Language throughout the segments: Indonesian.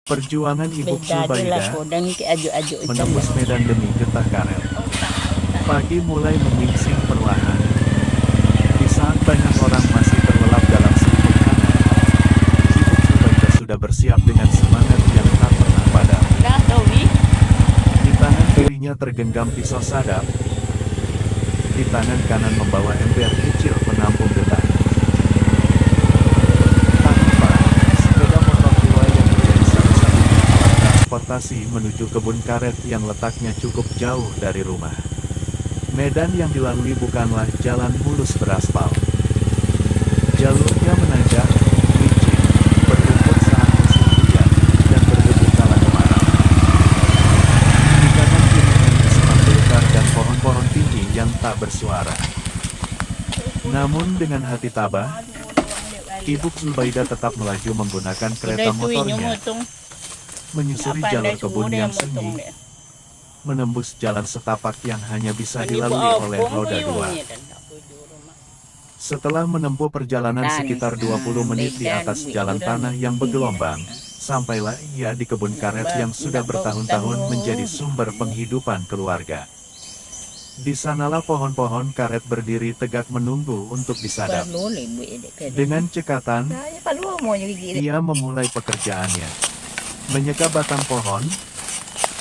Perjuangan Ibu Zubaida menembus menembus medan demi getah karet. Pagi mulai menyingsing perlahan. Di saat banyak orang masih terlelap dalam selimut hangat, Ibu Zubaida sudah bersiap dengan semangat yang tak pernah padam. Di tangan kirinya tergenggam pisau sadap, di tangan kanan membawa ember kecil penampung getah. Tak lupa, sepeda motor tua yang menjadi satu-satunya alat transportasi menuju kebun karet yang letaknya cukup jauh dari rumah. Medan yang dilalui bukanlah jalan mulus beraspal. Jalurnya menanjak, licin, berlumpur saat musim hujan, dan berdebu kala kemarau. Di kanan kiri hanya semak belukar dan pohon-pohon tinggi yang tak bersuara. Namun dengan hati tabah, Ibu Zubaida tetap melaju menggunakan kereta motornya, menyusuri jalur kebun yang sunyi, menembus jalan setapak yang hanya bisa dilalui oleh roda dua. Setelah menempuh perjalanan sekitar 20 menit di atas jalan tanah yang bergelombang, sampailah ia di kebun karet yang sudah bertahun-tahun menjadi sumber penghidupan keluarga. Di sanalah pohon-pohon karet berdiri tegak menunggu untuk disadap. Dengan cekatan, ia memulai pekerjaannya. Menyeka batang pohon,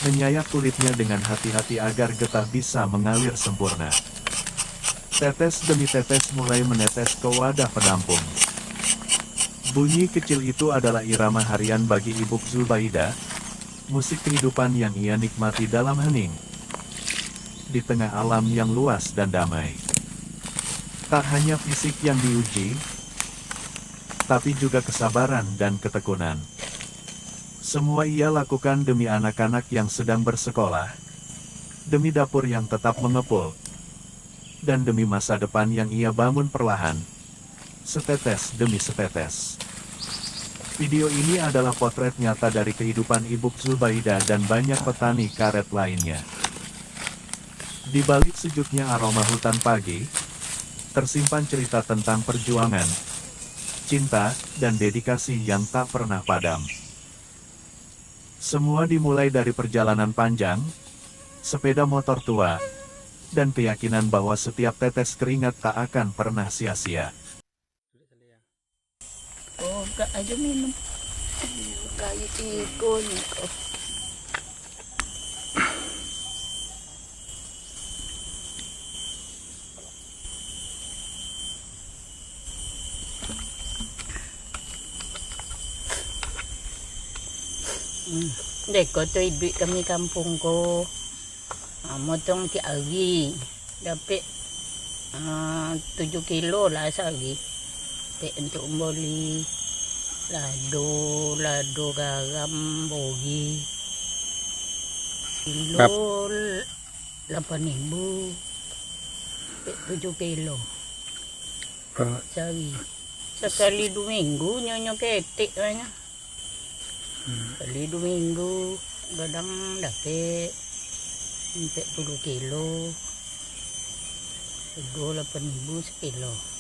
menyayak kulitnya dengan hati-hati agar getah bisa mengalir sempurna. Tetes demi tetes mulai menetes ke wadah penampung. Bunyi kecil itu adalah irama harian bagi Ibu Zubaida, musik kehidupan yang ia nikmati dalam hening, di tengah alam yang luas dan damai. Tak hanya fisik yang diuji, tapi juga kesabaran dan ketekunan. Semua ia lakukan demi anak-anak yang sedang bersekolah, demi dapur yang tetap mengepul, dan demi masa depan yang ia bangun perlahan, setetes demi setetes. Video ini adalah potret nyata dari kehidupan Ibu Zubaida dan banyak petani karet lainnya. Di balik sejuknya aroma hutan pagi, tersimpan cerita tentang perjuangan, cinta, dan dedikasi yang tak pernah padam. Semua dimulai dari perjalanan panjang, sepeda motor tua, dan keyakinan bahwa setiap tetes keringat tak akan pernah sia-sia. Gak aja minum. Kayu tigo nih kok. Deko tuh ibu kami kampung ko. Motong ti agi. Dapat 7 kilo lah sagi. Untuk beli lado garam bogi kilo 8.000 7 kilo sagi sekali 2 minggu nyonya ketik kayaknya sekali 2 minggu kadang dapat sampai 10 kilo 8.000 sekilo.